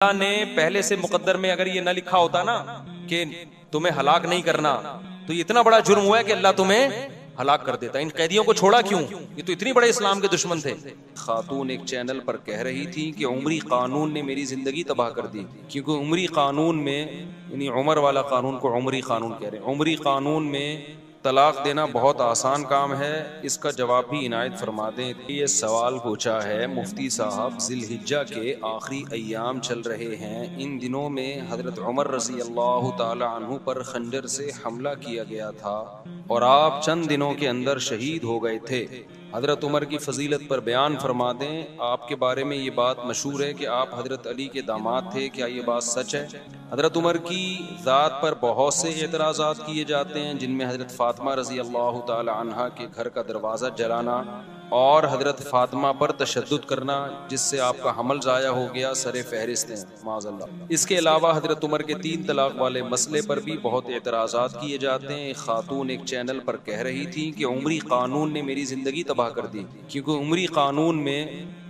अल्लाह ने पहले से मुकद्दर में अगर ये ना लिखा होता ना कि तुम्हें हलाक नहीं करना, तो ये इतना बड़ा जुर्म हुआ है कि अल्लाह तुम्हें हलाक कर देता। इन कैदियों को छोड़ा क्यों? ये तो इतनी बड़े इस्लाम के दुश्मन थे। खातून एक चैनल पर कह रही थी कि उमरी कानून ने मेरी जिंदगी तबाह कर दी, क्योंकि उमरी कानून में, यानी उमर वाला कानून को उमरी कानून कह रहे हैं, उमरी कानून में तलाक देना बहुत आसान काम है, इसका जवाब भी इनायत फरमा दें। ये सवाल पूछा है मुफ्ती साहब, जिलहिज्जा के आखिरी अय्याम चल रहे हैं, इन दिनों में हजरत उमर रज़ी अल्लाह ताला अन्हु पर खंजर से हमला किया गया था और आप चंद दिनों के अंदर शहीद हो गए थे। हजरत उमर की फजीलत पर बयान फरमा दें। आपके बारे में ये बात मशहूर है कि आप हजरत अली के दामाद थे, क्या ये बात सच है? हजरत उमर की ज़ात पर बहुत से एतराज़ात किए जाते हैं, जिनमें हजरत फ़ातिमा रज़ी अल्लाह ताला अन्हा के घर का दरवाज़ा जलाना और हजरत फ़ातिमा पर तशद्दुद करना, जिससे आपका हमल ज़ाया हो गया, सरे फहरिस्त हैं माज़अल्लाह। इसके अलावा हजरत उमर के 3 तलाक वाले मसले पर भी बहुत एतराज़ात किए जाते हैं। खातून एक चैनल पर कह रही थी कि उमरी कानून ने मेरी ज़िंदगी तबाह कर दी, क्योंकि उमरी कानून में,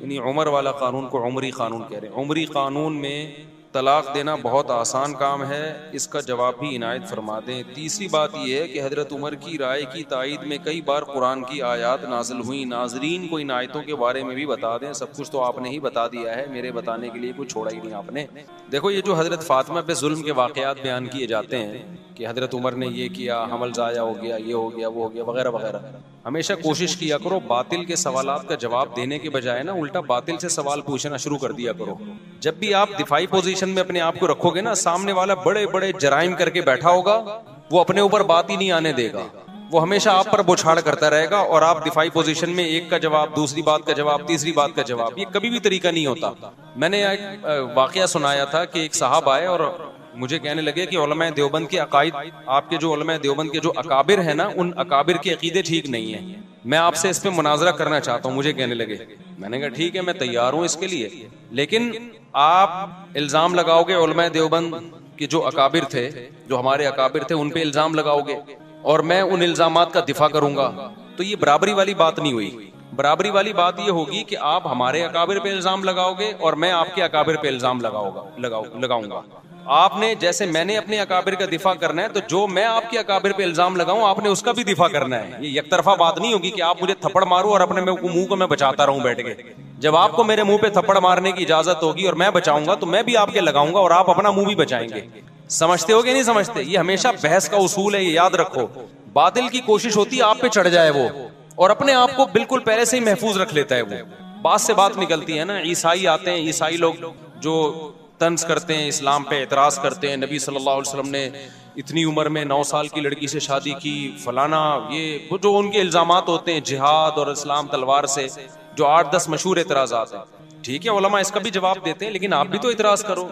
यानी उमर वाला कानून को उमरी कानून कह रहे हैं, उमरी कानून में तलाक देना बहुत आसान काम है, इसका जवाब भी इनायत फरमा दें। तीसरी बात यह है कि हजरत उमर की राय की तायद में कई बार कुरान की आयत नाजिल हुई। नाजरीन को इन आयतों के बारे में भी बता दें। सब कुछ तो आपने ही बता दिया है, मेरे बताने के लिए कुछ छोड़ा ही नहीं आपने। देखो, ये जो हजरत फातिमा पे जुल्म के वाकयात बयान किए जाते हैं कि हजरत उमर ने ये किया, हमल ज़ाया हो गया, ये हो गया, वो हो गया, वगैरह वगैरह, हमेशा कोशिश किया करो बातिल के सवालात का जवाब देने के बजाय ना उल्टा बातिल से सवाल पूछना शुरू कर दिया करो। जब भी आप दिफाई पोजीशन में अपने आप को रखोगे ना, सामने वाला बड़े बड़े जराइम करके बैठा होगा, वो अपने ऊपर बात ही नहीं आने देगा, वो हमेशा आप पर बौछार करता रहेगा और आप दिफाई पोजीशन में एक का जवाब, दूसरी बात का जवाब, तीसरी बात का जवाब, ये कभी भी तरीका नहीं होता। मैंने एक वाकया सुनाया था कि एक साहब आए और मुझे कहने लगे कि उलमाए देवबंद के अकायद, आपके जो उलमाए देवबंद के जो अकाबिर हैं ना, उन अकाबिर के अकीदे ठीक नहीं है, मैं आपसे इस पे मुनाजरा करना चाहता हूँ। मुझे कहने लगे, मैंने कहा ठीक है, मैं तैयार हूँ इसके लिए, लेकिन आप इल्जाम लगाओगे उलमाए देवबंद के जो अकाबिर थे, जो हमारे अकाबिर थे, उन पे इल्जाम लगाओगे और मैं उन इल्जामात का दिफा करूंगा, तो ये बराबरी वाली बात नहीं हुई। बराबरी वाली बात ये होगी कि आप हमारे अकाबिर पे इल्जाम लगाओगे और मैं आपके अकाबिर पे इल्जाम लगाऊंगा। आपने, जैसे मैंने अपने अकाबिर का दिफा करना है, तो जो मैं आपके अकाबिर पे इल्जाम लगाऊं आपने उसका भी दिफा करना है। ये एक तरफा बात नहीं होगी कि आप मुझे थप्पड़ मारो और अपने मुंह को मैं बचाता रहूं बैठ के। जब आपको मेरे मुंह पे थप्पड़ मारने की इजाजत होगी और मैं बचाऊंगा, तो मैं भी आपके लगाऊंगा और आप अपना मुंह भी बचाएंगे। समझते हो कि नहीं समझते? ये हमेशा बहस का उसूल है, ये याद रखो। बातिल की कोशिश होती है आप पे चढ़ जाए वो, और अपने आप को बिल्कुल पहले से ही महफूज रख लेता है वो। बात से बात निकलती है ना। ईसाई आते हैं, ईसाई लोग जो तंज करते हैं, इस्लाम पे एतराज करते हैं, नबी सल्लल्लाहु अलैहि वसल्लम ने इतनी उम्र में 9 साल की लड़की से शादी की, फलाना, ये वो जो उनके इल्जामात होते हैं जिहाद और इस्लाम तलवार से, जो 8-10 मशहूर एतराजात हैं। ठीक है, उलमा इसका भी जवाब देते हैं, लेकिन आप भी तो इतराज करो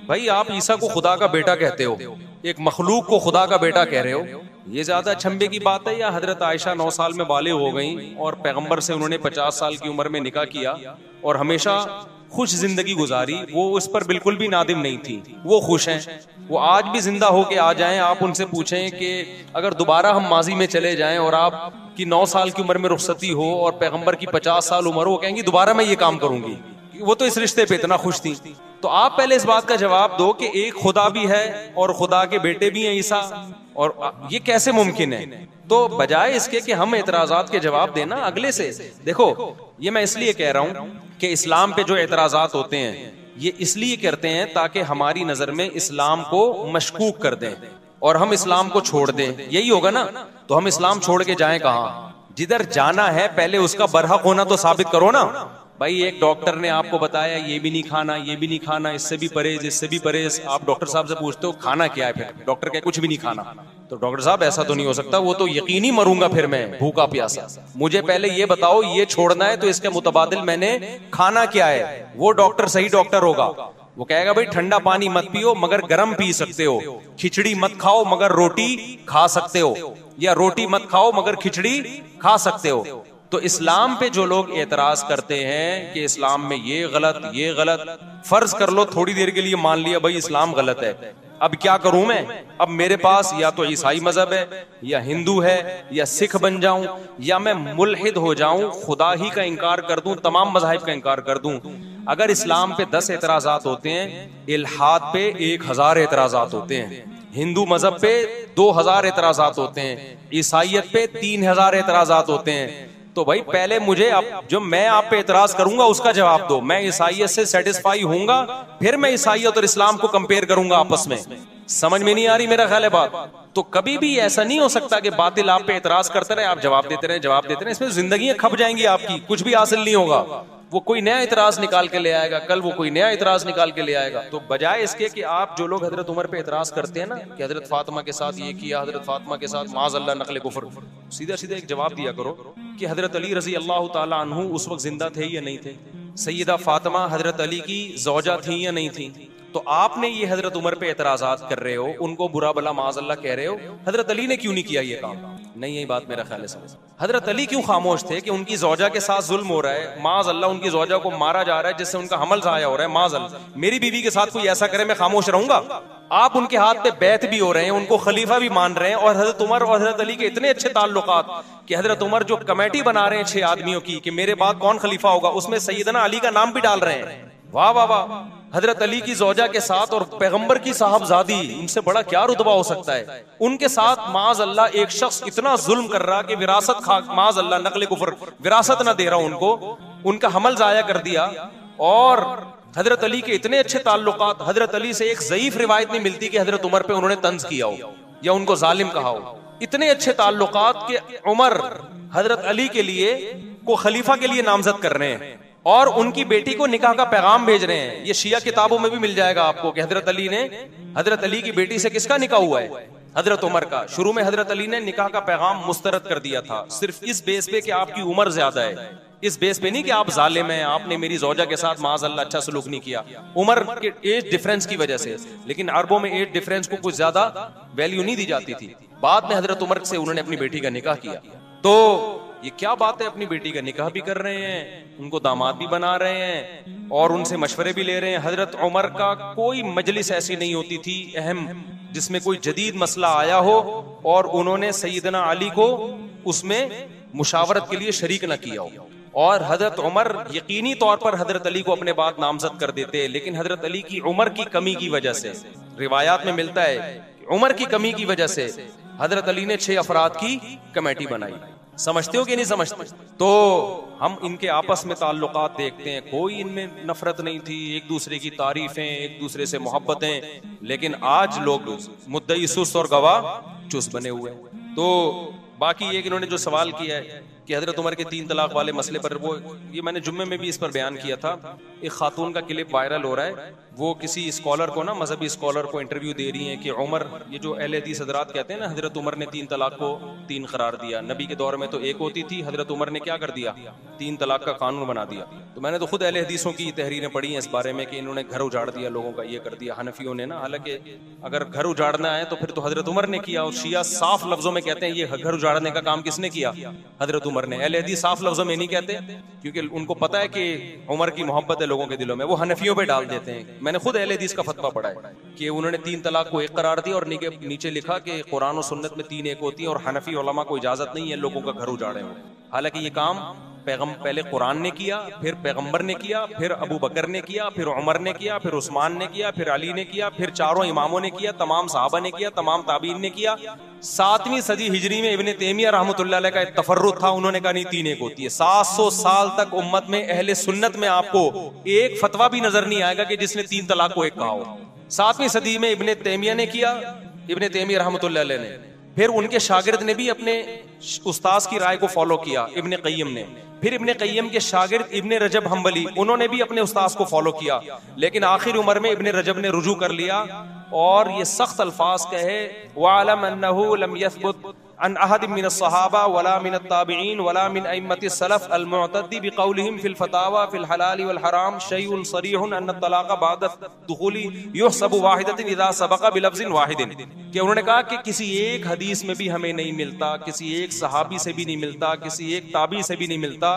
भाई। आप ईसा को खुदा का बेटा कहते हो, एक मखलूक को खुदा का बेटा कह रहे हो, ये ज्यादा छंबे की बात है? या हजरत आयशा 9 साल में बालिग हो गई और पैगंबर से उन्होंने 50 साल की उम्र में निकाह किया और हमेशा खुश जिंदगी गुजारी, वो उस पर बिल्कुल भी नादिम नहीं थी, वो खुश हैं। वो आज भी जिंदा होके आ जाएं, आप उनसे पूछें कि अगर दोबारा हम माजी में चले जाएं और आप की 9 साल की उम्र में रुखसती हो और पैगंबर की 50 साल उम्र हो, वो कहेंगी दोबारा मैं ये काम करूंगी। वो तो इस रिश्ते पे इतना खुश थी। तो आप पहले इस बात का जवाब दो कि एक खुदा भी है और खुदा के बेटे भी हैं ईसा, और ये कैसे मुमकिन है? तो बजाय इसके कि हम एतराजात के जवाब देना अगले से, देखो ये मैं इसलिए कह रहा हूं कि इस्लाम पे जो एतराजात होते हैं ये इसलिए करते हैं ताकि हमारी नजर में इस्लाम को मशकूक कर दें और हम इस्लाम को छोड़ दें। यही होगा ना? तो हम इस्लाम छोड़ के जाएं कहां? जिधर जाना है पहले उसका बरहक होना तो साबित करो ना भाई। एक डॉक्टर ने आपको बताया ये भी नहीं खाना, ये भी नहीं खाना, इससे भी परहेज, इससे भी परहेज। आप डॉक्टर साहब से पूछते हो खाना क्या है, फिर डॉक्टर कहे कुछ भी नहीं खाना। तो डॉक्टर साहब ऐसा तो नहीं हो सकता, वो तो यकीनी मरूंगा फिर मैं भूखा प्यासा। मुझे पहले ये बताओ ये छोड़ना है तो इसके मुतबादिल मैंने खाना क्या है। वो डॉक्टर सही डॉक्टर होगा, वो कहेगा भाई ठंडा पानी मत पियो मगर गर्म पी सकते हो, खिचड़ी मत खाओ मगर रोटी खा सकते हो, या रोटी मत खाओ मगर खिचड़ी खा सकते हो। तो इस्लाम पे जो लोग एतराज करते हैं कि इस्लाम में ये गलत, फर्ज कर लो थोड़ी देर के लिए मान लिया भाई इस्लाम गलत है, अब क्या करूं मैं? अब मेरे पास या तो ईसाई मजहब है, या हिंदू है, या सिख बन जाऊं, या मैं मुल्हिद हो जाऊं, खुदा ही का इनकार कर दूं, तमाम मज़ाहिब का इनकार कर दूं। अगर इस्लाम पे 10 एतराजात होते हैं, इल्हाद पे 1000 एतराजात होते हैं, हिंदू मजहब पे 2000 एतराजात होते हैं, ईसाइयत पे 3000 एतराजात होते हैं। तो भाई पहले मुझे जो मैं आप पे एतराज करूंगा उसका जवाब दो। मैं ईसाइयत से सेटिस्फाई होऊंगा, फिर मैं ईसाइयत और इस्लाम को कंपेयर करूंगा आपस में। समझ में नहीं आ रही मेरा ख्याल है बात? तो कभी भी ऐसा नहीं हो सकता कि बातिल आप पे एतराज करते रहे, आप जवाब देते रहे। इसमें जिंदगी खप जाएंगी आपकी, कुछ भी हासिल नहीं होगा। वो कोई नया इतराज निकाल के ले आएगा, कल वो कोई नया इतराज निकाल के ले आएगा। तो बजाय इसके कि आप जो लोग हजरत उमर पे इतराज करते हैं ना कि हजरत फातिमा के साथ ये किया, हजरत फातिमा के साथ माज़अल्लाह नक़्ल कुफ्र, सीधा सीधा एक जवाब दिया करो कि हजरत अली रजी अल्लाह ताला अन्हु उस वक्त जिंदा थे या नहीं थे? सैयदा फातिमा हजरत अली की ज़ौजा थी या नहीं थी? तो आपने ये हजरत उमर पे एतराजात कर रहे हो, उनको बुरा भला माज़अल्लाह कह रहे हो, हजरत अली ने क्यों नहीं किया ये काम? नहीं, यही बात मेरा ख्याल है समझ। हजरत अली क्यों खामोश थे कि उनकी ज़ौजा के साथ जुल्म हो रहा है, माज़अल्लाह उनकी ज़ौजा को मारा जा रहा है, जिससे उनका हमल ज़ाया हो रहा है, माज़अल्लाह मेरी बीवी के साथ कोई ऐसा करे मैं खामोश रहूंगा? आप उनके हाथ पे बैत भी हो रहे हैं, उनको खलीफा भी मान रहे हैं, और हजरत उमर और हजरत अली के इतने अच्छे ताल्लुकात कि हजरत उमर जो कमेटी बना रहे हैं 6 आदमियों की कि मेरे बाद कौन खलीफा होगा, उसमें सैयदना अली का नाम भी डाल रहे हैं। वाह वाह वाह! हजरत अली की ज़ौजा के साथ और पैगंबर की साहबजादी, इनसे बड़ा क्या रुतबा हो सकता है? उनके साथ माज़अल्लाह एक शख्स इतना जुल्म कर रहा कि विरासत खा, माज़अल्लाह नक़्ल कुफ्र, विरासत ना दे रहा उनको, उनका हमल ज़ाया कर दिया। और हजरत अली के इतने अच्छे ताल्लुकात, हजरत अली से एक ज़ईफ रिवायत नहीं मिलती कि हजरत उमर पे उन्होंने तंज किया हो या उनको जालिम कहा हो। इतने अच्छे ताल्लुकात के उमर हजरत अली के लिए को खलीफा के लिए नामजद कर रहे हैं और उनकी बेटी को निकाह का पैगाम भेज रहे हैं। ये शिया किताबों में भी मिल जाएगा आपको कि हजरत अली ने, हजरत अली की बेटी से किसका निकाह हुआ है? हजरत उमर का। शुरू में हजरत अली ने निकाह का पैगाम मुस्तरद कर दिया था, सिर्फ इस बेस पे कि आपकी उम्र ज्यादा है, इस बेस पे नहीं कि आप जालिम हैं, आपने मेरी ज़ौजा के साथ माज़अल्लाह अच्छा सलूक नहीं किया, उम्र के एज डिफरेंस की वजह से। लेकिन अरबों में एज डिफरेंस को कुछ ज्यादा वैल्यू नहीं दी जाती थी। बाद में हजरत उमर से उन्होंने अपनी बेटी का निकाह किया। तो ये क्या बात है, अपनी बेटी का निकाह भी कर रहे हैं, उनको दामाद भी बना रहे हैं और उनसे मशवरे भी ले रहे हैं। हजरत उमर का कोई मजलिस ऐसी नहीं होती थी अहम जिसमें कोई जदीद मसला आया हो और उन्होंने सैयदना अली को उसमें मुशावरत के लिए शरीक न किया हो। और हजरत उमर यकीनी तौर पर हजरत अली को अपने बाद नामजद कर देते, लेकिन हजरत अली की उम्र की कमी की वजह से, रिवायात में मिलता है उम्र की कमी की वजह से हजरत अली ने 6 अफराद की कमेटी बनाई। समझते हो कि नहीं समझते? तो हम इनके आपस में ताल्लुकात देखते हैं, कोई इनमें नफरत नहीं थी, एक दूसरे की तारीफें, एक दूसरे से मोहब्बतें। लेकिन आज लोग मुद्दई सुस्त और गवाह चुस्त बने हुए हैं। तो बाकी एक इन्होंने जो सवाल किया है कि हजरत उमर के 3 तलाक वाले मसले पर, वो ये मैंने जुम्मे में भी इस पर बयान किया था। एक खातून का क्लिप वायरल हो रहा है, वो किसी स्कॉलर को ना, मजहबी स्कॉलर को इंटरव्यू दे रही हैं कि उमर, ये जो अहले हदीस हजरात कहते हैं ना, हजरत उमर ने 3 तलाक को 3 करार दिया, नबी के दौर में तो 1 होती थी, हजरत उमर ने क्या कर दिया, 3 तलाक का कानून बना दिया। तो मैंने तो खुद अहले हदीसों की तहरीरें पढ़ी हैं इस बारे में कि इन्होंने घर उजाड़ दिया लोगों का, ये कर दिया हनफियों ने ना। हालांकि अगर घर उजाड़ना है तो फिर तो हजरत उमर ने किया, और शिया साफ लफ्जों में कहते हैं ये घर उजाड़ने का काम किसने किया, हजरत उमर ने। अहले हदीस साफ लफ्जों में नहीं कहते क्योंकि उनको पता है कि उमर की मोहब्बत है लोगों के दिलों में, वो हनफियों पे डाल देते हैं। मैंने खुद अहले हदीस का फतवा पढ़ा है कि उन्होंने 3 तलाक को 1 करार दिया और नीचे लिखा कि कुरान और सुन्नत में 3 1 होती है और हनफी उलमा को इजाजत नहीं है लोगों का घर उजाड़े हुए। हालांकि ये काम पहले कुरान ने किया, फिर पैगंबर ने किया, फिर अबू बकर ने किया, फिर उमर ने किया, फिर उस्मान ने किया, फिर अली ने किया, फिर चारों इमामों ने किया, तमाम सहाबा ने किया, तमाम ताबीन ने किया। 7वीं सदी हिजरी में इब्ने तैमिया रहमतुल्लाह अलैह का एक तफर्रुद था, उन्होंने कहा नहीं 3 1 होती है। 700 साल तक उम्मत में अहले सुन्नत में आपको एक फतवा भी नजर नहीं आएगा कि जिसने 3 तलाक को 1 कहा हो। 7वीं सदी में इब्ने तैमिया ने किया, इब्ने तैमिया रहमतुल्लाह अलैह ने, फिर उनके शागिर्द ने भी अपने उस्ताद की राय को फॉलो किया, इब्ने क़य्यिम ने, फिर इब्ने क़य्यिम के शागिर्द इब्ने रजब हम्बली, उन्होंने भी अपने उस्ताद को फॉलो किया। लेकिन आखिर उम्र में इब्ने रजब ने रुजू कर लिया और ये सख्त अल्फाज कहे, वअलम अन्नहु लम यस्बुत अन अहद मिन अस्सहाबा वला मिन अत्ताबिईन वला मिन अइम्मति सलफ अल मुअतद्दी बिक़ौलिहिम फिल फतावा फिल हलाल वल हराम शैउन सरीहुन अन तलाक़ बाद दुखूली युहसबु वाहिदतन इज़ा सबक़ बिलफ्ज़िन वाहिदिन, कि उन्होंने कहा कि किसी एक हदीस में भी हमें नहीं मिलता, किसी एक सहाबी से भी नहीं मिलता, किसी एक ताबी से भी नहीं मिलता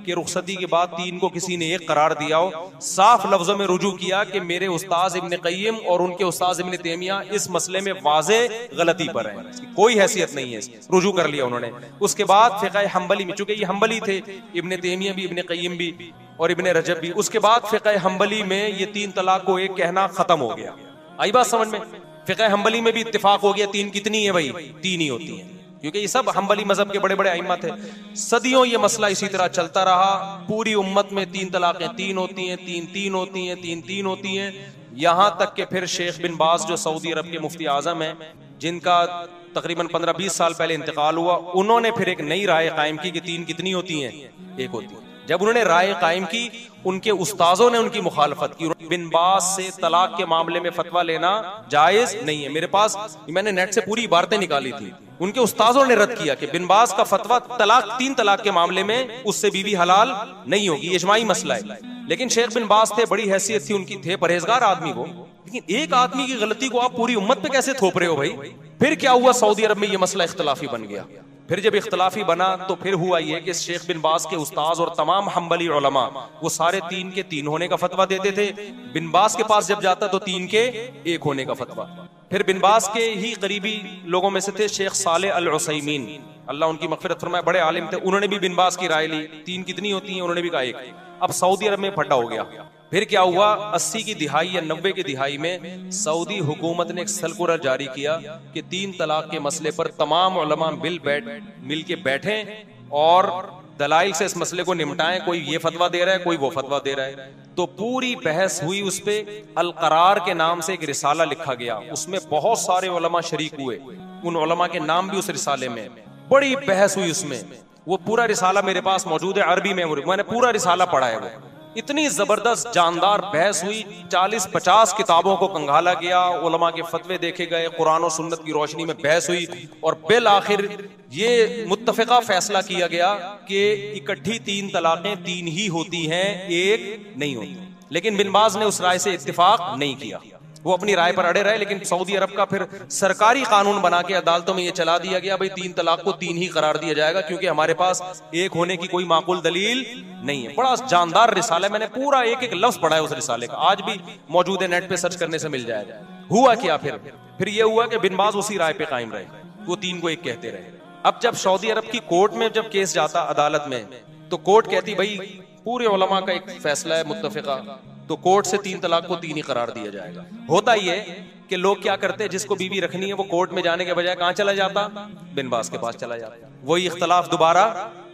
कि रुखसती के बाद तीन को किसी ने एक करार दिया हो। साफ लफ्जों में रुजू किया कि मेरे उस्ताद इब्न क़य्यिम और उनके उस्ताद इब्न तैमिया इस मसले में वाज़े गलती पर है, कोई हैसियत नहीं है, रुजू कर लिया उन्होंने। उसके बाद फ़िक़्ह हम्बली में, चूंकि ये हम्बली थे, इब्न तैमिया भी, इब्न क़य्यिम भी और इब्न रजब भी, उसके बाद फ़िक़्ह हम्बली में ये तीन तलाक को एक कहना खत्म हो गया। आई बात समझ में? फ़िक़्ह हम्बली में भी इत्तिफाक हो गया, तीन कितनी है भाई, तीन ही होती है, क्योंकि ये सब हम्बली मजहब के बड़े बड़े अइम्मा थे। सदियों ये मसला इसी तरह चलता रहा, पूरी उम्मत में तीन तलाक़ें तीन होती हैं, तीन तीन होती हैं, तीन तीन होती हैं, यहाँ तक कि फिर शेख बिन बाज जो सऊदी अरब के मुफ्ती आज़म हैं, जिनका तकरीबन 15-20 साल पहले इंतकाल हुआ, उन्होंने फिर एक नई राय कायम की कि तीन कितनी होती हैं, एक होती है। जब उन्होंने राय कायम की, उनके उस्ताजों ने उनकी मुखालफत की। बिन बाज से तलाक के मामले में फतवा लेना जायज नहीं है। मेरे पास, मैंने नेट से पूरी इबारतें निकाली थी, उनके उस्ताजों ने रद्द किया कि बिन बाज का फतवा तीन तलाक के मामले में उससे बीवी हलाल नहीं होगी, इजमाई मसला है। लेकिन शेख बिन बाज थे, बड़ी हैसियत थी उनकी, थे परहेजगार आदमी वो, लेकिन एक आदमी की गलती को आप पूरी उम्मत पे कैसे थोप रहे हो भाई? फिर क्या हुआ, सऊदी अरब में ये मसला इख्तलाफी बन गया। फिर जब इख्तलाफी बना तो फिर हुआ ये कि शेख बिन बाज के उस्ताज और तमाम हम्बली उलमा वो सारे तीन के तीन होने का फतवा देते थे। बिन बाज के पास जब जाता तो तीन के एक होने का फतवा। फिर बिन बाज के ही करीबी लोगों में से थे शेख सालेह अल उसैमीन, अल्लाह उनकी मग़फ़िरत फरमाए, बड़े आलिम थे, उन्होंने भी बिन बाज की राय ली, तीन कितनी होती हैं, उन्होंने भी कहा एक। अब सऊदी अरब में फटा हो गया। फिर क्या हुआ, 80 की दिहाई या 90 की दिहाई में सऊदी हुकूमत ने एक सर्कुलर जारी किया कि तीन तलाक के मसले पर तमाम उलमा मिल के बैठे और दलाइल से इस मसले को निपटाएं। कोई ये फतवा दे रहा है, कोई वो फतवा दे रहा है। तो पूरी बहस हुई, उस पे अल करार के नाम से एक रिसाला लिखा गया, उसमें बहुत सारे उलमा शरीक हुए, उन उलमा के नाम भी उस रिसाले में, बड़ी बहस हुई उसमें। वो पूरा रिसाला मेरे पास मौजूद है, अरबी में, मैंने पूरा रिसाला पढ़ा है। वो इतनी जबरदस्त जानदार बहस हुई, 40-50 किताबों को कंगाला गया, उलमा के फतवे देखे गए, कुरान और सुन्नत की रोशनी में बहस हुई और बिल आखिर ये मुत्तफ़िक़ा फैसला किया गया कि इकट्ठी तीन तलाक़ें तीन ही होती हैं, एक नहीं होती। लेकिन बिन बाज ने उस राय से इत्तिफाक नहीं किया, वो अपनी राय पर अड़े रहे। लेकिन सऊदी अरब का फिर सरकारी कानून बना के अदालतों में ये चला दिया गया, भाई तीन तलाक को तीन ही करार दिया जाएगा, क्योंकि हमारे पास एक होने की कोई माकूल दलील नहीं है। बड़ा जानदार रिसाला, मैंने पूरा एक एक लफ्ज पढ़ा है उस रिसाले का, आज भी मौजूद है, नेट पे सर्च करने से मिल जाएगा। हुआ क्या, फिर ये हुआ कि बिन बाज उसी राय पे कायम रहे, वो तीन को एक कहते रहे। अब जब सऊदी अरब की कोर्ट में जब केस जाता अदालत में, तो कोर्ट कहती भाई पूरे उलमा का एक फैसला है मुत्तफ़िक़ा, तो कोर्ट से तीन तलाक को तीन ही करार दिया जाएगा। होता ही है कि लोग क्या करते हैं, जिसको बीवी रखनी है वो कोर्ट में जाने के बजाय कहाँ चला जाता, बिन बाज के पास चला जाता, वही इख्तलाफ दोबारा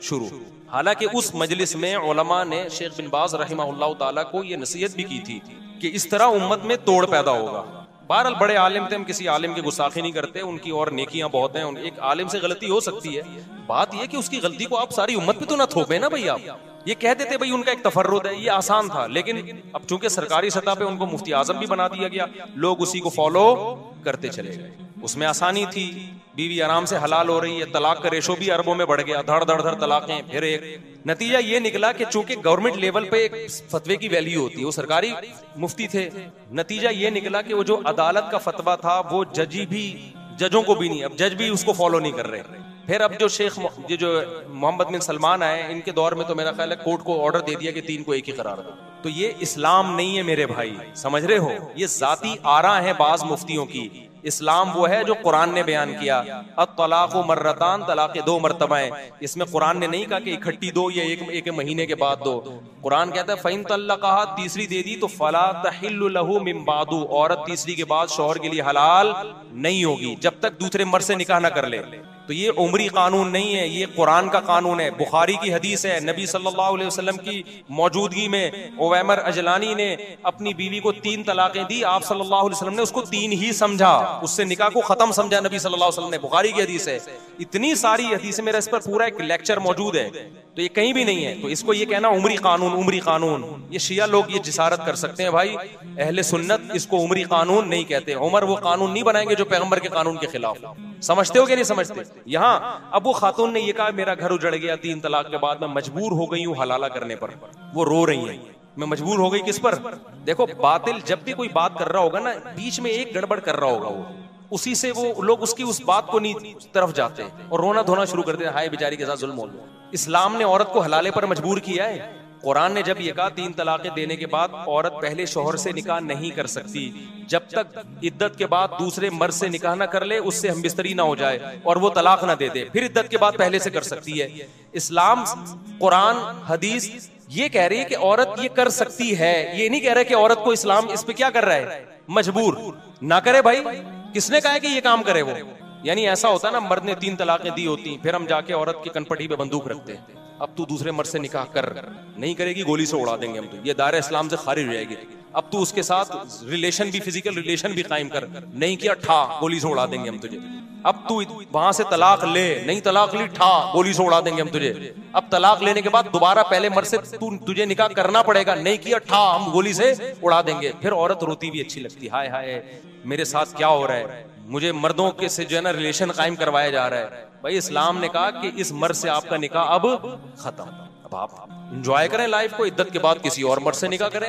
शुरू। हालांकि उस मजलिस में उलमा ने शेख बिन बाज रहमहुल्लाह ताला को ये नसीहत भी की थी कि इस तरह उम्मत में तोड़ पैदा होगा। बहरहाल बड़े आलिम थे, हम किसी आलिम की गुस्ताखी नहीं करते, उनकी और नेकियां बहुत हैं, एक आलिम से गलती हो सकती है, बात यह कि उसकी गलती को आप सारी उम्मत पे तो ना थोपे ना भाई। आप ये कह देते भाई उनका एक तफर्रुद है, ये आसान था, लेकिन अब चूंकि सरकारी सतह पे उनको मुफ्ती आजम भी बना दिया गया, लोग उसी को फॉलो करते चले गए। उसमें आसानी थी, बीवी आराम से हलाल हो रही है, तलाक का रेशो भी अरबों में बढ़ गया, धड़ धड़ धड़ तलाकें। फिर एक नतीजा ये निकला कि चूंकि गवर्नमेंट लेवल पे एक फतवे की वैल्यू होती है, वो सरकारी मुफ्ती थे, नतीजा ये निकला कि वो जो अदालत का फतवा था वो जजों को भी नहीं, अब जज भी उसको फॉलो नहीं कर रहे। फिर अब जो जो मोहम्मद बिन सलमान आए, इनके दौर में तो मेरा ख्याल है कोर्ट को ऑर्डर दे दिया कि तीन को एक ही करार दो। तो ये इस्लाम नहीं है मेरे भाई, समझ रहे हो, ये जाती आरा है बाज मुफ्तियों की। इस्लाम वो है जो कुरान ने बयान किया, अत-तलाक़ु मर्रतान, तलाक़ दो मरतबा है। इसमें कुरान ने नहीं कहा कि इकट्ठी दो या एक महीने के बाद दो। कुरान कहता है फ़इन तल्लक़हा, तीसरी दे दी तो फला तहिल्लु लहू मिन बादु, औरत तीसरी के बाद शौहर के लिए हलाल नहीं होगी जब तक दूसरे मर्द से निकाह ना कर ले। तो ये उमरी कानून नहीं है, ये कुरान का कानून है। बुखारी की हदीस है, नबी सल्लल्लाहु अलैहि वसल्लम की मौजूदगी में उवैमर अजलानी ने अपनी बीवी को तीन तलाकें दी, आप सल्लल्लाहु अलैहि वसल्लम ने उसको तीन ही समझा, उससे निकाह को खत्म समझा नबी सल्लल्लाहु अलैहि वसल्लम ने। बुखारी की हदीस है, इतनी सारी हदीसें, मेरा इस पर पूरा एक लेक्चर मौजूद है। तो ये कहीं भी नहीं है। तो इसको ये कहना उमरी कानून, उमरी कानून, ये शिया लोग ये जिसारत कर सकते हैं भाई, अहले सुन्नत इसको उमरी कानून नहीं कहते। उमर वो कानून नहीं बनाएंगे जो पैगंबर के कानून के खिलाफ। समझते हो कि नहीं समझते? यहाँ अब वो खातून ने ये कहा मेरा घर उजड़ गया 3 तलाक के बाद, मैं मजबूर हो गई हूँ हलाला करने पर। वो रो रही है, मैं मजबूर हो गई किस पर? देखो बातिल जब भी कोई बात कर रहा होगा ना, बीच में एक गड़बड़ कर रहा होगा, वो उसी से वो लोग उसकी उस बात को नहीं तरफ जाते हैं और रोना धोना शुरू कर देते हैं, हाय बेचारी के साथ जुल्म हो गया। इस्लाम ने औरत को हलाले पर मजबूर किया है। कुरान ने जब ये कहा 3 तलाक़ें देने के बाद औरत पहले शौहर से निकाह नहीं कर सकती जब तक इद्दत के बाद दूसरे मर्द से निकाह ना कर ले, उससे हमबिस्तरी ना हो जाए और वो तलाक ना दे दे, फिर इद्दत के बाद पहले से कर सकती है। इस्लाम, कुरान, हदीस ये कह रही है कि औरत ये कर सकती है, ये नहीं कह रहा कि औरत को इस्लाम इस पे क्या कर रहा है, मजबूर ना करे। भाई किसने कहा है कि ये काम करे वो? यानी ऐसा होता है ना, मर्द ने 3 तलाकें दी होती, फिर हम जाके औरत की कनपटी पे बंदूक रखते हैं, अब तू दूसरे मर्द से निकाह कर, नहीं करेगी गोली से उड़ा देंगे हम, तो ये दायरा इस्लाम से खारिज हो जाएगी। अब तू उसके साथ रिलेशन भी, फिजिकल रिलेशन भी कायम कर, नहीं किया ठा गोली से उड़ा देंगे हम तुझे। अब तू वहां से तलाक ले, नहीं तलाक ली ठा गोली से उड़ा देंगे हम तुझे। अब तलाक लेने के बाद दोबारा पहले मर्द से तुझे निकाह करना पड़ेगा, नहीं किया ठा हम गोली से उड़ा देंगे। फिर औरत रोती भी अच्छी लगती, हाय हाय मेरे साथ क्या हो रहा है, मुझे मर्दों के से जो है ना रिलेशन कायम करवाया जा रहा है। भाई इस्लाम ने कहा कि इस मर्द से आपका निकाह अब खत्म, अब आप एंजॉय करें लाइफ को, इद्दत के बाद किसी और मर्द से निकाह करें।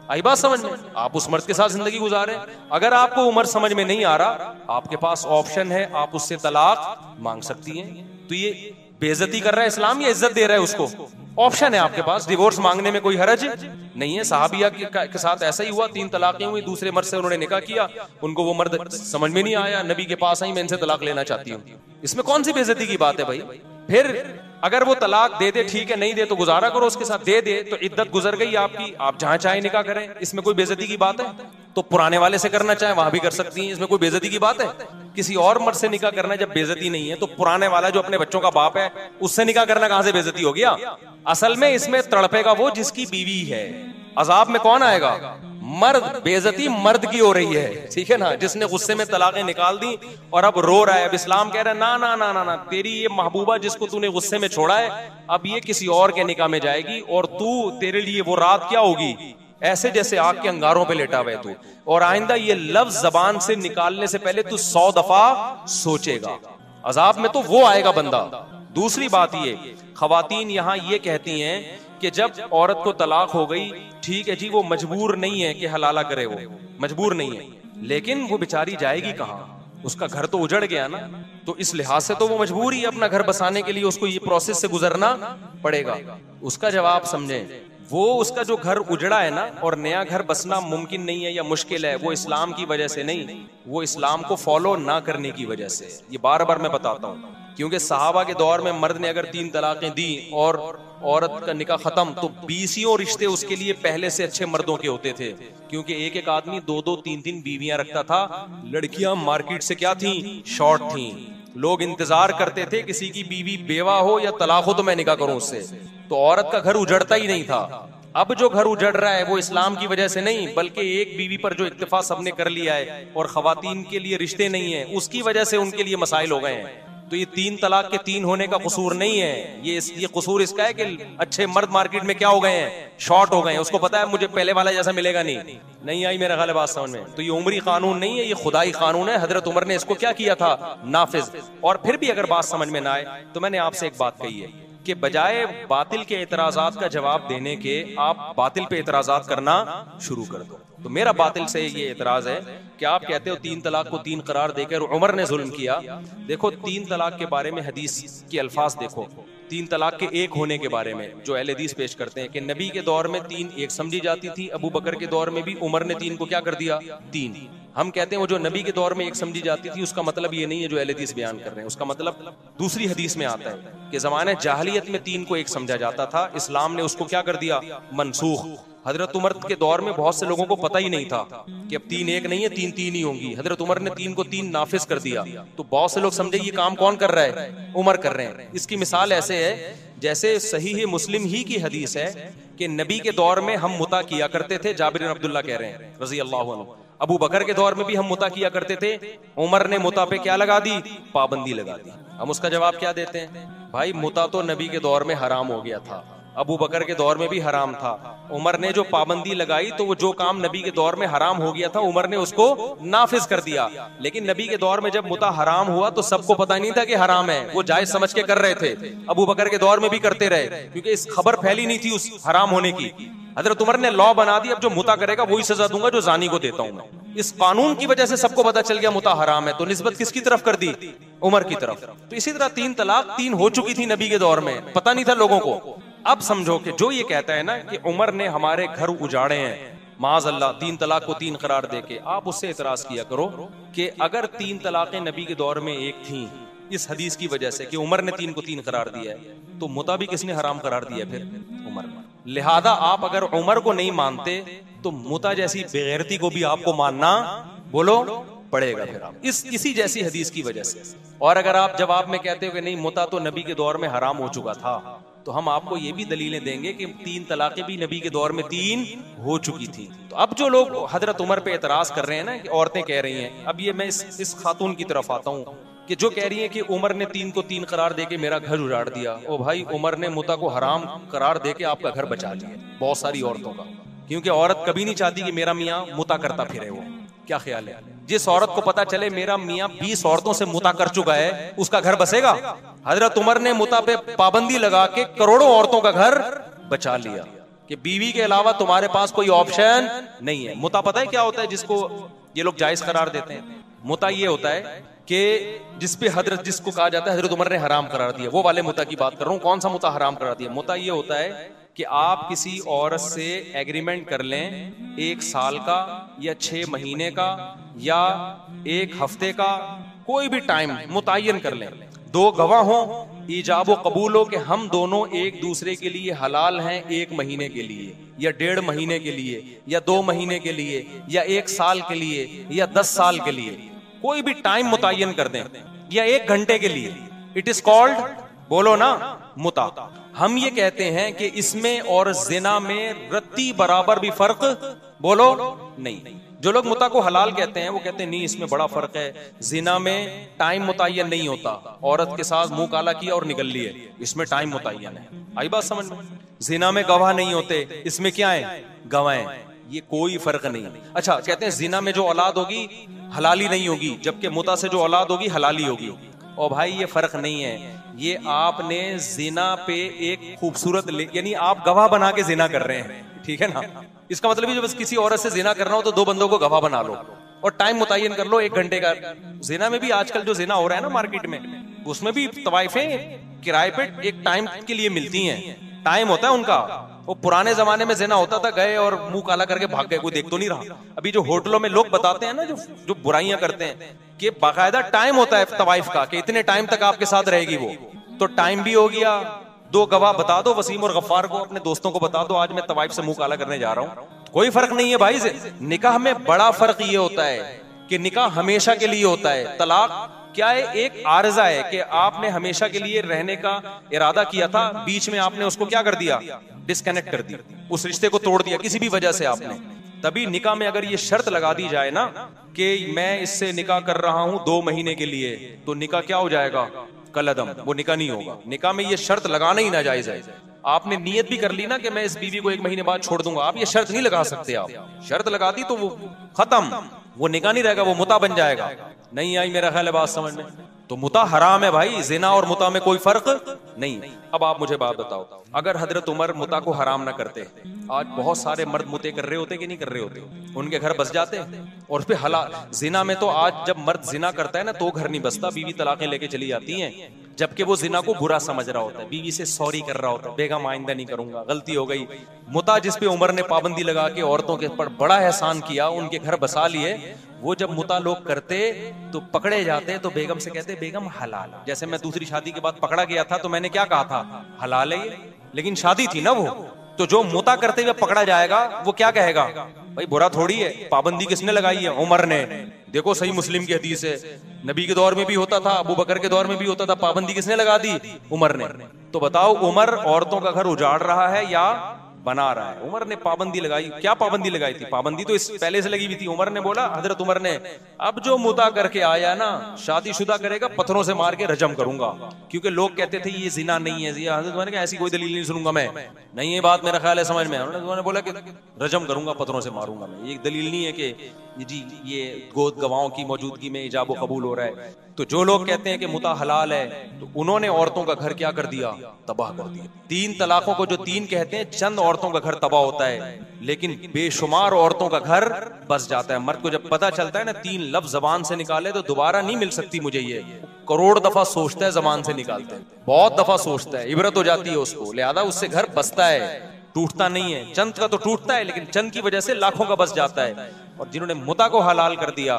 आई बात समझ में? आप उस मर्द के साथ जिंदगी गुजारें। अगर आपको उम्र समझ में नहीं आ रहा, आपके पास ऑप्शन है, आप उससे तलाक मांग सकती हैं। तो ये बेइज्जती कर रहा है इस्लाम या इज्जत दे रहा है उसको? ऑप्शन है आपके पास, डिवोर्स मांगने में कोई हरज नहीं है। सहाबिया के साथ ऐसा ही हुआ, 3 तलाकें हुई, दूसरे मर्द से उन्होंने निकाह किया, उनको वो मर्द समझ में नहीं आया, नबी के पास आई, मैं इनसे तलाक लेना चाहती हूँ। इसमें कौन सी बेइज्जती की बात है भाई? फिर अगर वो तलाक दे दे ठीक है, नहीं दे तो गुजारा करो उसके साथ, दे दे तो इद्दत गुजर गई आपकी, आप जहां चाहे निकाह करें, इसमें कोई बेइज्जती की बात है? तो पुराने वाले से करना चाहे वहां भी कर सकती हैं, इसमें कोई बेइज्जती की बात है? किसी और मर्द से निकाह करना जब बेइज्जती नहीं है, तो पुराने वाला जो अपने बच्चों का बाप है उससे निकाह करना कहां से बेइज्जती हो गया? असल में इसमें तड़पेगा वो जिसकी बीवी है, अजाब में कौन आएगा? मर्द। बेइज्जती मर्द की हो रही है, ठीक है ना, जिसने गुस्से में तलाकें निकाल दी और अब रो रहा है। अब इस्लाम कह रहा है ना ना ना ना ना, तेरी ये महबूबा जिसको तूने गुस्से में छोड़ा है, अब ये किसी और के निकाह में जाएगी और तू, तेरे लिए वो रात क्या होगी, ऐसे जैसे आग के अंगारों पे लेटा हुआ है तू। और आइंदा ये लफ्ज जबान से निकालने से पहले तू 100 दफा सोचेगा, अजाब में तो वो आएगा बंदा। दूसरी बात ये, खवातीन यहाँ ये कहती हैं कि जब औरत को तलाक हो गई, ठीक है जी, वो मजबूर नहीं है कि हलाला करे, वो मजबूर नहीं है, लेकिन वो बेचारी जाएगी कहाँ? उसका घर तो उजड़ गया ना, तो इस लिहाज से तो वो मजबूर ही अपना घर बसाने के लिए उसको ये प्रोसेस से गुजरना पड़ेगा। उसका जवाब समझें, वो उसका जो घर उजड़ा है ना और नया घर बसना मुमकिन नहीं है या मुश्किल है, वो इस्लाम की वजह से नहीं, वो इस्लाम को फॉलो ना करने की वजह से। ये बार बार मैं बताता हूँ, क्योंकि सहाबा के दौर में मर्द ने अगर 3 तलाकें दी और औरत का निकाह खत्म, तो 20 रिश्ते उसके लिए पहले से अच्छे मर्दों के होते थे, क्योंकि एक एक आदमी 2-2, 3-3 बीवियां रखता था। लड़कियां मार्केट से क्या थी, शॉर्ट थी। लोग इंतजार करते थे किसी की बीवी बेवा हो या तलाक हो तो मैं निकाह करूं उससे। तो औरत का घर उजड़ता ही नहीं था। अब जो घर उजड़ रहा है वो इस्लाम की वजह से नहीं, बल्कि एक बीवी पर जो इत्तेफाक सबने कर लिया है और खवातीन के लिए रिश्ते नहीं है, उसकी वजह से उनके लिए मसाइल हो गए हैं। तो ये 3 तलाक के 3 होने का कसूर नहीं है, ये कसूर इसका है कि अच्छे मर्द मार्केट में क्या हो गए हैं, शॉर्ट हो गए हैं। उसको पता है मुझे पहले वाला जैसा मिलेगा नहीं आई मेरा ख्याल बात समझ में। तो ये उमरी कानून नहीं है, ये खुदाई कानून है। हजरत उमर ने इसको क्या किया था, नाफिज। और फिर भी अगर बात समझ में ना आए तो मैंने आपसे एक बात कही है कि बजाय बातिल के एतराजात का जवाब देने के आप बातिल पे एतराजात करना शुरू कर दो। तो मेरा बातिल से ये एतराज है कि आप कहते हो 3 तलाक को 3 करार देकर उमर ने जुल्म किया। देखो 3 तलाक के बारे में हदीस के अल्फाज देखो, 3 तलाक के 1 होने के बारे में जो अहले हदीस पेश करते हैं कि नबी के दौर में 3 1 समझी जाती थी, अबू बकर के दौर में भी उमर ने 3 को क्या कर दिया, 3। हम कहते हैं वो जो नबी के दौर में 1 समझी जाती थी, उसका मतलब ये नहीं है जो अहले हदीस बयान कर रहे हैं, उसका मतलब दूसरी हदीस में आता है कि ज़माने जाहिलियत में 3 को 1 समझा जाता था, इस्लाम ने उसको क्या कर दिया, मनसूख। हजरत उमर के दौर में बहुत से लोगों को पता ही नहीं था कि अब 3 1 नहीं है, 3 3 ही होंगी। हजरत उमर ने 3 को 3 नाफिज कर दिया, तो बहुत से लोग समझे ये काम कौन कर रहा है, उमर कर रहे हैं। इसकी मिसाल ऐसे है जैसे सहीह मुस्लिम ही की हदीस है कि नबी के दौर में हम मुता किया करते थे, जाबिर बिन अब्दुल्लाह कह रहे हैं रजी अल्लाह अन्हु। अबू बकर के दौर में भी हम मुता किया करते थे, उमर ने मुता पे क्या लगा दी, पाबंदी लगा दी। हम उसका जवाब क्या देते हैं, भाई मुता तो नबी के दौर में हराम हो गया था, अबू बकर के दौर में भी हराम था। उमर ने जो पाबंदी लगाई तो वो जो काम नबी के दौर में हराम हो गया था उमर ने उसको नाफिज कर दिया। लेकिन नबी के दौर में जब मुता हराम हुआ तो सबको पता नहीं था कि हराम है, वो जायज समझ के कर रहे थे। अबू बकर के दौर में भी करते रहे क्योंकि इस खबर फैली नहीं थी उस हराम होने की। हजरत उमर ने लॉ बना दी, अब जो मुता करेगा वही सजा दूंगा जो जानी को देता हूं मैं। इस कानून की वजह से सबको पता चल गया मुता हराम है, तो निस्बत किसकी तरफ कर दी? उमर की तरफ। तो इसी तरह 3 तलाक 3 हो चुकी थी नबी के दौर में, पता नहीं था लोगों को। अब समझो कि जो ये कहता है ना कि उमर ने हमारे घर उजाड़े हैं, माज अल्लाह 3 तलाक को 3 करार देके, आप उससे इतराज किया करो कि अगर 3 तलाकें नबी के दौर में एक थी इस हदीस की वजह से कि उमर ने 3 को 3 करार दिया है, तो मुता भी किसने हराम करार दिया? फिर उमर। लिहाजा आप अगर उमर को नहीं मानते तो मुता जैसी बेगैरती को भी आपको मानना बोलो पड़ेगा फिर आप इसी जैसी हदीस की वजह से। और अगर आप जवाब में कहते हो कि नहीं मुता तो नबी के दौर में हराम हो चुका था, तो हम आपको ये भी दलीलें देंगे कि 3 तलाकें भी नबी के दौर में 3 हो चुकी थी। तो अब जो लोग हजरत उमर पे एतराज कर रहे हैं ना कि औरतें कह रही हैं, अब ये मैं इस खातून की तरफ आता हूँ कि जो कह रही है कि उमर ने 3 को 3 करार देके मेरा घर उजाड़ दिया। ओ भाई, उमर ने मुता को हराम करार देके आपका घर बचा लिया बहुत सारी औरतों का, क्योंकि औरत कभी नहीं चाहती कि मेरा मियाँ मुता करता फिरे। वो क्या ख्याल है? जिस औरत को पता चले मेरा मियाँ 20 औरतों से मुता कर चुका है, उसका घर बसेगा? हजरत उमर ने मुता पे पाबंदी लगा के करोड़ों औरतों का घर बचा लिया कि बीवी के अलावा तुम्हारे पास कोई ऑप्शन नहीं है। मुता पता है क्या होता है जिसको ये लोग जायज करार देते हैं? मुता ये होता है कि जिसको कहा जाता है हजरत उमर ने हराम करार दिया, वो वाले मुता की बात कर रहा हूं। कौन सा मुता हराम करार दिया? मुता ये होता है कि आप किसी औरत से एग्रीमेंट कर लें 1 साल का या 6 महीने का या 1 हफ्ते का, कोई भी टाइम मुतय्यन कर लें, 2 गवाह हों, ईजाब व कबूल हो कि हम दोनों एक दूसरे के लिए हलाल हैं 1 महीने के लिए या 1.5 महीने के लिए या 2 महीने के लिए या 1 साल के लिए या 10 साल के लिए, कोई भी टाइम मुतय्यन कर दें या 1 घंटे के लिए। इट इज कॉल्ड, बोलो ना, मुता। हम ये कहते हैं कि इसमें और जिना में रत्ती बराबर भी फर्क बोलो नहीं। जो लोग मुता को हलाल कहते हैं वो कहते हैं नहीं, इसमें बड़ा फर्क है। जिना में टाइम मुतय्यन नहीं होता, औरत के साथ मुंह काला किया और निकल लिए, इसमें टाइम मुतय्यन है। आई बात समझ में? जिना में गवाह नहीं होते, इसमें क्या है? गवाह। ये कोई फर्क नहीं। अच्छा, कहते हैं जिना में जो औलाद होगी हलाली नहीं होगी, जबकि मुता से जो औलाद होगी हलाली होगी। और भाई ये फर्क नहीं है, ये आपने जिना पे एक खूबसूरत यानी आप गवाह बना के जिना कर रहे हैं, ठीक है ना? इसका मतलब जब बस किसी औरत से जिना करना हो तो 2 बंदों को गवाह बना लो और टाइम मुतय्यन कर लो 1 घंटे का। जिना में भी आजकल जो जिना हो रहा है ना मार्केट में, उसमें भी तवाइफें किराए पे एक टाइम के लिए मिलती हैं, टाइम होता है उनका। वो पुराने जमाने में जिना होता था, गए और मुंह काला करके भाग गए, कोई देख तो नहीं रहा। अभी जो होटलों में लोग बताते हैं ना, जो बुराइयां करते हैं, कि बाकायदा टाइम होता है तवाइफ का कि इतने टाइम तक आपके साथ रहेगी वो, तो टाइम भी हो गया। 2 गवाह बता दो, वसीम और गफ्फार को, अपने दोस्तों को बता दो आज मैं तवाइफ से मुंह काला करने जा रहा हूं। कोई फर्क नहीं है भाई। निकाह में बड़ा फर्क ये होता है कि निकाह हमेशा के लिए होता है। तलाक क्या है? एक आर्जा है कि आपने हमेशा के लिए रहने का इरादा किया था, बीच में आपने उसको क्या कर दिया? डिस्कनेक्ट कर दिया, उस रिश्ते को तोड़ दिया किसी भी वजह से आपने। तभी निकाह में अगर ये शर्त लगा दी जाए ना कि मैं इससे निकाह कर रहा हूं 2 महीने के लिए, तो निकाह क्या हो जाएगा? कलअदम, वो निकाह नहीं होगा। निकाह में ये शर्त लगाना ही नाजायज है। आपने नियत भी कर ली ना कि मैं इस बीवी को 1 महीने बाद छोड़ दूंगा, आप ये शर्त नहीं लगा सकते। आप शर्त लगा दी तो वो खत्म, वो निकाह नहीं रहेगा, वो मुता बन जाएगा। नहीं आई मेरा ख्याल है बात समझ में? तो मुता हराम है भाई, जिना और मुता में कोई फर्क नहीं। अब आप मुझे बात बताओ, अगर हजरत उमर मुता को हराम ना करते, आज बहुत सारे मर्द मुते कर रहे होते कि नहीं कर रहे होते? उनके घर बस जाते। और उस पे हलाल जिना में तो आज जब मर्द जिना करता है ना तो घर नहीं बसता, बीवी तलाकें लेके चली जाती हैं, जबकि वो जिना को बुरा समझ रहा होता है, बीवी से सॉरी कर रहा होता है, बेगम आइंदा नहीं करूंगा, गलती हो गई। मुता जिस पे उमर ने पाबंदी लगा के औरतों के पर बड़ा एहसान किया, उनके घर बसा लिए, वो जब मुता लोग करते तो पकड़े जाते तो बेगम से कहते बेगम हलाल। जैसे मैं दूसरी शादी के बाद पकड़ा गया था तो मैंने क्या कहा था? हलाल है ये, लेकिन शादी थी ना वो। तो जो मुता करते हुए पकड़ा जाएगा वो क्या कहेगा? भाई बुरा थोड़ी है, पाबंदी किसने लगाई है? उमर ने। देखो सही मुस्लिम की हदीस है, नबी के दौर में भी होता था, अबू बकर के दौर में भी होता था, पाबंदी किसने लगा दी? उमर ने। तो बताओ, उमर औरतों का घर उजाड़ रहा है या बना रहा है। उमर ने पाबंदी लगाई। क्या पाबंदी लगाई थी? पाबंदी तो इस पहले से लगी हुई थी। उमर ने बोला, हजरत उमर ने, अब जो मुता करके आया ना, शादीशुदा करेगा, पत्थरों से मार के रजम करूंगा। क्योंकि लोग कहते थे ये जिना नहीं है। हजरत उमर ने कहा ऐसी कोई दलील नहीं सुनूंगा मैं, नहीं ये बात मेरा ख्याल है समझ में। उन्होंने बोला कि रजम करूंगा, पत्थरों से मारूंगा मैं। ये दलील नहीं है कि जी ये गोद गवाहों की मौजूदगी में इजाब कबूल हो रहा है। तो जो लोग कहते हैं कि मुता हलाल है, तो उन्होंने औरतों का घर क्या कर दिया? तबाह कर दिया। 3 तलाकों को जो 3 कहते हैं, चंद औरतों का घर तबाह होता है, लेकिन बेशुमार औरतों का घर बस जाता है। मर्द को जब पता चलता है ना 3 लफ्ज जबान से निकाले तो दोबारा नहीं मिल सकती मुझे, ये करोड़ दफा सोचता है जबान से निकालते हैं, बहुत दफा सोचता है, इबरत हो जाती है उसको, लिहाजा उससे घर बसता है, टूटता नहीं है। चंद का तो टूटता है, लेकिन चंद की वजह से लाखों का बस जाता है। और जिन्होंने मुता को हलाल कर दिया,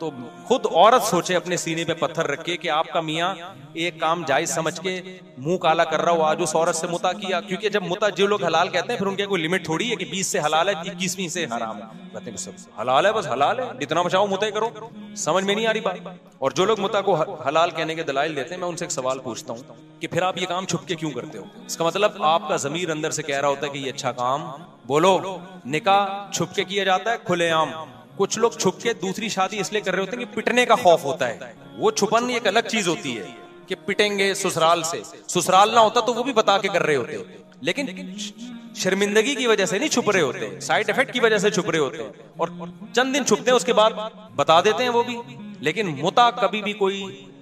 तो खुद औरत सोचे अपने सीने पे पत्थर रख के कि आपका मियाँ एक काम जायज समझ के मुंह काला कर रहा हो, आज उस औरत से मुता किया। क्योंकि जब मुता जो लोग हलाल कहते हैं, फिर उनके कोई लिमिट थोड़ी है कि 20 से हलाल है, 21वीं से हराम है। कहते हैं सब हलाल है, बस हलाल है, जितना बचाओ मुता करो। समझ में नहीं आ रही बात। और जो लोग मुता को हलाल कहने के दलाइल देते हैं, मैं उनसे एक सवाल पूछता हूँ कि फिर आप ये काम छुप के क्यों करते हो? इसका मतलब आपका ज़मीर अंदर से कह रहा होता है कि ये अच्छा काम, बोलो निकाह छुप के किया जाता है खुलेआम। कुछ लोग छुप के दूसरी शादी इसलिए कर रहे होते हैं कि पिटने का खौफ होता है। वो छुपन एक अलग चीज होती है कि पिटेंगे ससुराल से, ससुराल ना होता तो वो भी बता के कर रहे होते, लेकिन शर्मिंदगी की वजह से नहीं छुप रहे होते, साइड इफेक्ट की वजह से छुप रहे होते हैं। और चंद दिन छुपते हैं, उसके बाद बता देते हैं वो भी। लेकिन मुता कभी भी कोई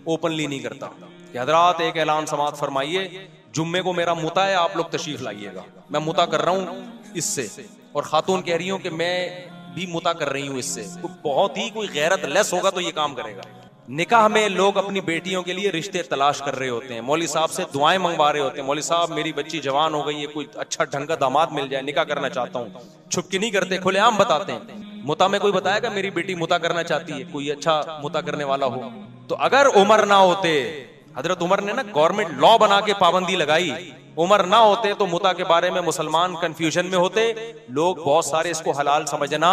ओपनली नहीं करता कि हजरात एक ऐलान समात फरमाइए, जुम्मे को मेरा मुता है, आप लोग तशरीफ लाइएगा, मैं मुता कर रहा हूं इससे, और खातून कह रही हूं कि मैं भी मुता कर रही हूं इससे। बहुत ही कोई गैरत लेस होगा तो ये काम करेगा। निकाह में लोग अपनी बेटियों के लिए रिश्ते तलाश कर रहे होते हैं, मौलवी साहब से दुआएं मंगवा रहे होते हैं, मौलवी साहब मेरी बच्ची जवान हो गई है, कोई अच्छा ढंग का दामाद मिल जाए, निकाह करना चाहता हूँ। छुप के नहीं करते, खुलेआम बताते हैं। मुता में कोई बताएगा मेरी बेटी मुता करना चाहती है, कोई अच्छा मुता करने वाला हो। तो अगर उमर ना होते, हजरत उमर ने ना गवर्नमेंट लॉ बना के पाबंदी लगाई, उमर ना होते तो मुता के बारे में मुसलमान कंफ्यूजन में होते, लोग बहुत सारे इसको हलाल समझना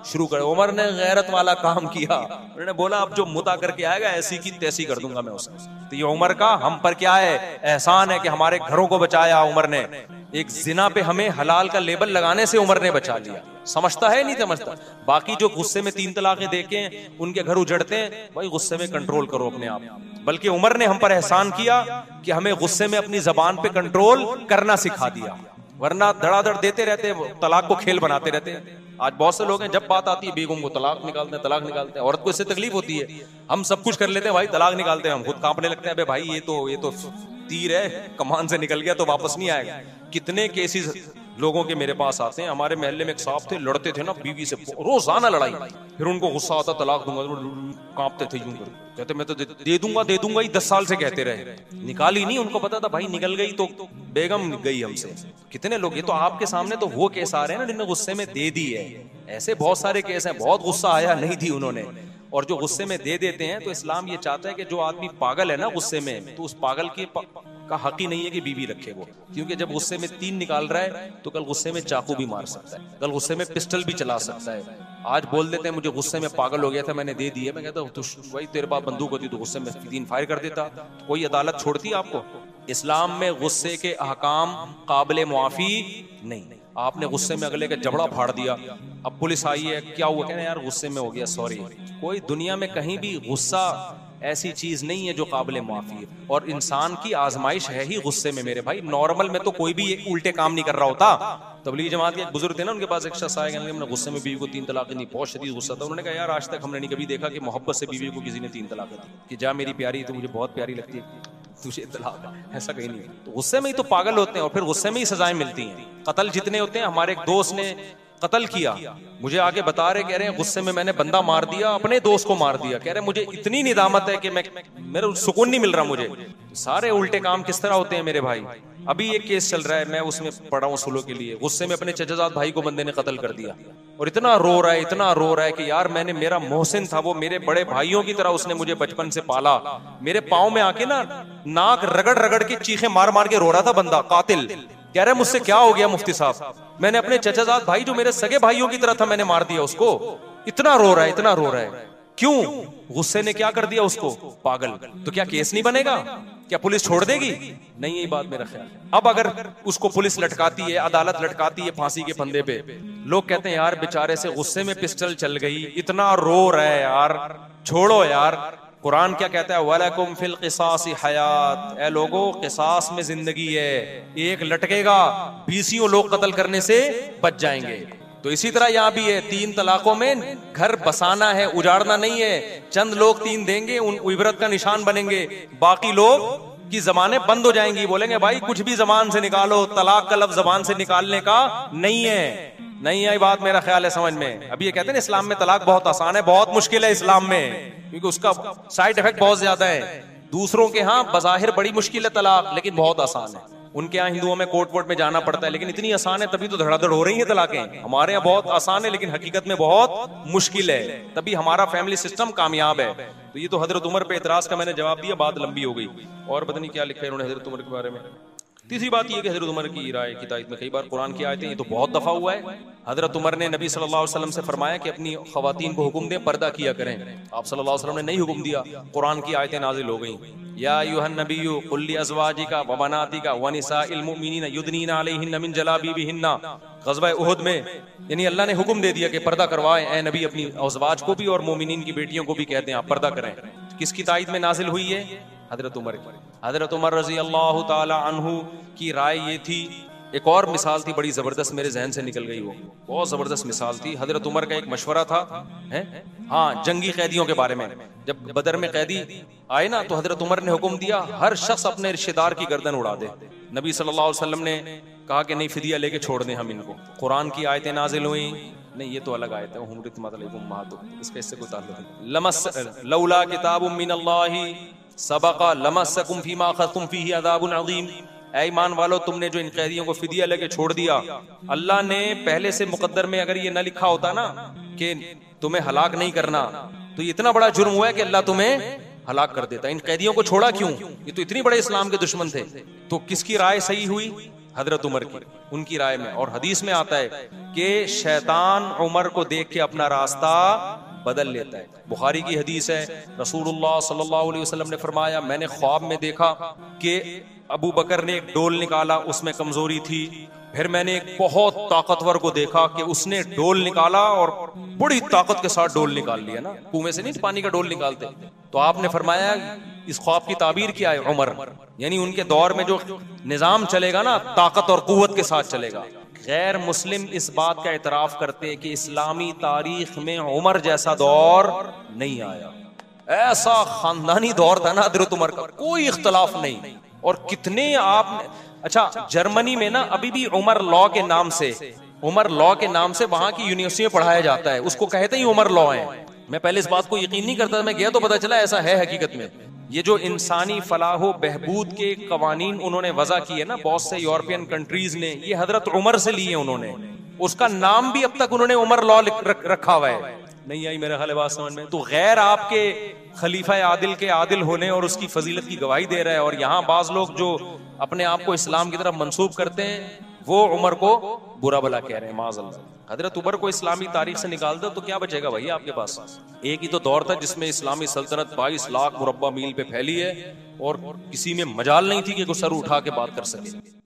शुरू कर। उमर ने गैरत वाला काम किया, उन्होंने बोला अब जो मुता करके आएगा ऐसी की तैसी कर दूंगा मैं उसे। तो ये उमर का हम पर क्या है एहसान है कि हमारे घरों को बचाया उमर ने। एक जिना पे हमें हलाल का लेबल लगाने से उमर ने बचा लिया। समझता है नहीं समझता। बाकी जो गुस्से में 3 तलाकें देके उनके घर उजड़ते हैं, भाई गुस्से में कंट्रोल करो अपने आप। बल्कि उमर ने हम पर एहसान किया कि हमें गुस्से में अपनी जबान पे कंट्रोल करना सिखा दिया, वरना धड़ाधड़ देते रहते, तलाक को खेल बनाते रहते हैं। आज बहुत से लोग हैं, जब बात आती है बेगम को तलाक निकालते हैं, तलाक निकालते हैं। औरत को इससे तकलीफ होती है, हम सब कुछ कर लेते हैं, भाई तलाक निकालते हैं, हम खुद कांपने लगते हैं, अबे भाई ये तो तीर है, कमान से निकल गया तो वापस नहीं आएगा। कितने केसेस लोगों के मेरे पास आते हैं। हमारे मोहल्ले में एक साहब थे, लड़ते थे ना बीवी से, रोजाना लड़ाई, फिर उनको गुस्सा आता, तलाक दूंगा, कांपते थे यूं कर, कहते मैं तो दे दूंगा ही 10 साल से कहते रहे, निकाली नहीं। उनको पता था भाई निकल गई तो बेगम गई हमसे। कितने लोग, ये तो आपके सामने तो वो केस आ रहे हैं ना जिन्हें गुस्से में दे दी है। ऐसे बहुत सारे केस हैं, बहुत गुस्सा आया नहीं दी उन्होंने, और जो गुस्से में दे देते हैं। तो इस्लाम ये चाहता है कि जो आदमी पागल है ना गुस्से में, तो उस पागल का हक ही नहीं है कि बीवी रखे वो, क्योंकि जब गुस्से में 3 निकाल रहा है तो कल गुस्से में चाकू भी मार सकता है, कल गुस्से में पिस्टल भी चला सकता है। आज बोल देते हैं मुझे गुस्से में पागल हो गया था, मैंने दे दिया। मैं कहता हूँ भाई तेरे पास बंदूक होती तो गुस्से में 3 फायर कर देता, तो कोई अदालत छोड़ती आपको? इस्लाम में गुस्से के अहकाम काबिल मुआफी नहीं। आपने गुस्से में अगले का जबड़ा फाड़ दिया, अब पुलिस आई है, क्या हुआ, कहना यार गुस्से में हो गया, सॉरी। कोई दुनिया में कहीं भी गुस्सा ऐसी चीज नहीं है जो काबिल मुआफी है, और इंसान की आजमाइश है ही गुस्से में मेरे भाई। नॉर्मल में तो कोई भी एक उल्टे काम नहीं कर रहा होता। तबलीगी जमात के एक बुजुर्ग थे ना, उनके पास एक शख्स आया, कहने लगे गुस्से में बीवी को 3 तलाक दी, बहुत शदीद गुस्सा था। उन्होंने कहा यार आज तक हमने नहीं कभी देखा कि मोहब्बत से बीवी को किसी ने 3 तलाक दी, कि जा मेरी प्यारी तो मुझे बहुत प्यारी लगती है, तुझे तलाक, ऐसा कहीं नहीं। तो गुस्से में ही तो पागल होते हैं, और फिर गुस्से में ही सजाएं मिलती हैं। कत्ल जितने होते हैं, हमारे एक दोस्त ने कत्ल किया, मुझे आगे बता रहे, कह रहे हैं गुस्से में मैंने बंदा मार दिया, अपने दोस्त को मार दिया। कह रहे मुझे इतनी निदामत है कि मेरे सुकून नहीं मिल रहा मुझे। सारे उल्टे काम किस तरह होते हैं मेरे भाई। अभी एक केस चल रहा है, मैं उसमें पढ़ा हूँ सुलह के लिए। गुस्से में अपने चचाजाद भाई को बंदे ने कत्ल कर दिया, और इतना रो रहा है कि यार मैंने, मेरा मोहसिन था वो, मेरे बड़े भाइयों की तरह उसने मुझे बचपन से पाला, मेरे पाँव में आके ना नाक रगड़ के चीखे मार मार के रो रहा था बंदा, कातिल। कह रहे मुझसे क्या हो गया मुफ्ती साहब, मैंने अपने चचाजाद भाई जो मेरे सगे भाइयों की तरह था, मैंने मार दिया उसको। इतना रो रहा है। क्यों? गुस्से ने क्या कर दिया उसको? पागल। तो क्या केस नहीं बनेगा? क्या पुलिस छोड़ देगी? नहीं, यही बात मेरा ख्याल है। अब अगर उसको पुलिस लटकाती है, अदालत लटकाती है फांसी के फंदे पे, लोग कहते हैं यार बेचारे से गुस्से में पिस्टल चल गई, इतना रो रहा है यार, छोड़ो यार। कुरान क्या कहता है? वलकुम फिल क़िसासी हयात, ए लोगों क़िसास में जिंदगी है। एक लटकेगा, 20 लोग कत्ल करने से बच जाएंगे। तो इसी तरह यहां भी है, 3 तलाकों में घर बसाना है, उजाड़ना नहीं है। चंद लोग 3 देंगे, उन इबरत का निशान बनेंगे, बाकी लोग की जबानें बंद हो जाएंगी, बोलेंगे भाई कुछ भी जबान से निकालो, तलाक का लफ्ज जबान से निकालने का नहीं है। नहीं आई बात मेरा ख्याल है समझ में। अभी ये कहते हैं ना इस्लाम में तलाक बहुत आसान है, बहुत मुश्किल है इस्लाम में, क्योंकि उसका साइड इफेक्ट बहुत ज्यादा है। दूसरों के यहाँ बज़ाहिर बड़ी मुश्किल है तलाक, लेकिन बहुत आसान है। उनके यहाँ हिंदुओं में कोर्ट वोर्ट में जाना पड़ता है, लेकिन इतनी आसान है तभी तो धड़ाधड़ हो रही है तलाकें। हमारे यहाँ बहुत आसान है, लेकिन हकीकत में बहुत मुश्किल है, तभी हमारा फैमिली सिस्टम कामयाब है। तो ये तो हजरत उमर पे एतराज का मैंने जवाब दिया, बात लंबी हो गई। और पता नहीं क्या लिखा है उन्होंने हजरत उमर के बारे में। तीसरी बात यह कि हजरत उमर की राय की तायद में कई बार कुरान की आयतें, ये तो बहुत दफा हुआ है। हजरत उमर ने नबी सल्लल्लाहु अलैहि वसल्लम से फरमाया कि अपनी खवातीन को हुक्म दें पर्दा किया करें। आप सल्लल्लाहु अलैहि वसल्लम ने नहीं हुक्म दिया, कुरान की आयतें नाजिल हो गई। या अय्युहन नबिय्यु कुल लि अज़वाजिका व बनातिका व निसाइल मुमिनीना युदनीना अलैहिन्ना मिन जलाबीबिहिन्ना। ग़ज़वा उहद में यानी अल्लाह ने हुक्म दे दिया कि पर्दा करवाएं ए नबी, अपनी अज़वाज को भी और मोमिनीन की बेटियों को भी कहते हैं आप पर्दा करें। किसकी तायद में नाजिल हुई है? हजरत उमर की। हजरत उमर रजी अल्लाह ताला अन्हु की राय ये थी। एक और मिसाल थी बड़ी जबरदस्त, मेरे जहन से निकल गई, वो बहुत जबरदस्त मिसाल थी। हजरत उमर का एक मशवरा था, है हाँ, जंगी कैदियों के बारे में। जब बदर में कैदी आए ना, तो हजरत उमर ने हुक्म दिया हर शख्स अपने रिश्तेदार की गर्दन उड़ा दे। नबी सल्लल्लाहु अलैहि वसल्लम ने कहा कि नहीं, फिदिया लेके छोड़ दें हम इनको। कुरान की आयतें नाजिल हुई, नहीं ये तो अलग आयत है, इसका इससे कोई ताल्लुक नहीं। लमस लौला किताबुम मिनल्लाहि सबका लमस्सकुम फीमा अखज़्तुम फीही अज़ाबुन अज़ीम। ऐ ईमान वालो, तुमने जो इन कैदियों को फिदिया लेके छोड़ दिया, अल्लाह ने पहले से मुकद्दर में अगर ये न लिखा होता ना कि तुम्हें हलाक नहीं करना, तो ये इतना बड़ा जुर्म हुआ है कि अल्लाह तुम्हें हलाक कर देता। इन कैदियों को छोड़ा क्यों? ये तो इतनी बड़े इस्लाम के दुश्मन थे। तो किसकी राय सही हुई? हजरत उमर की, उनकी राय में। और हदीस में आता है कि शैतान उमर को देख के अपना रास्ता बदल लेता है। बुखारी की हदीस है, रसूलुल्लाह सल्लल्लाहु अलैहि वसल्लम ने फरमाया, मैंने ख्वाब में देखा कि अबू बकर ने एक डोल निकाला, उसमें कमजोरी थी। फिर मैंने एक बहुत ताकतवर को देखा कि उसने डोल निकाला और बड़ी ताकत के साथ डोल निकाल लिया ना, कुएं से नहीं पानी का डोल निकालते। तो आपने फरमाया इस ख्वाब की ताबीर क्या है? उमर, यानी उनके दौर में जो निजाम चलेगा ना, ताकत और कुव्वत के साथ चलेगा। गैर मुस्लिम इस बात का इतराफ करते हैं कि इस्लामी तारीख में उमर जैसा दौर नहीं आया। ऐसा खानदानी दौर था ना हजरत उमर का, कोई इख्तलाफ नहीं। और कितने आपने, अच्छा जर्मनी में ना अभी भी उमर लॉ के नाम से, उमर लॉ के नाम से वहां की यूनिवर्सिटी में पढ़ाया जाता है, उसको कहते ही उमर लॉ है। मैं पहले इस बात को यकीन नहीं करता था, मैं गया तो पता चला ऐसा है हकीकत में। ये जो इंसानी फलाहो बहबूद के कवानीन उन्होंने वज़ा किए ना बहुत से यूरोपियन कंट्रीज ने, ये हजरत उमर से लिए उन्होंने। उसका नाम भी अब तक उन्होंने उमर लॉ रखा हुआ है। नहीं आई मेरा ख्याल बात समझ में? तो गैर आपके खलीफा आदिल के आदिल होने और उसकी फजीलत की गवाही दे रहा है, और यहाँ बाज लोग जो अपने आप को इस्लाम की तरफ मंसूब करते हैं वो उमर को बुरा भला कह रहे हैं। माज़अल्लाह, हजरत उमर को इस्लामी तारीख से निकाल दो तो क्या बचेगा भाई आपके पास? एक ही तो दौर था जिसमें इस्लामी सल्तनत 22 लाख मुरब्बा मील पे फैली है, और किसी में मजाल नहीं थी कि सर उठा के बात कर सके।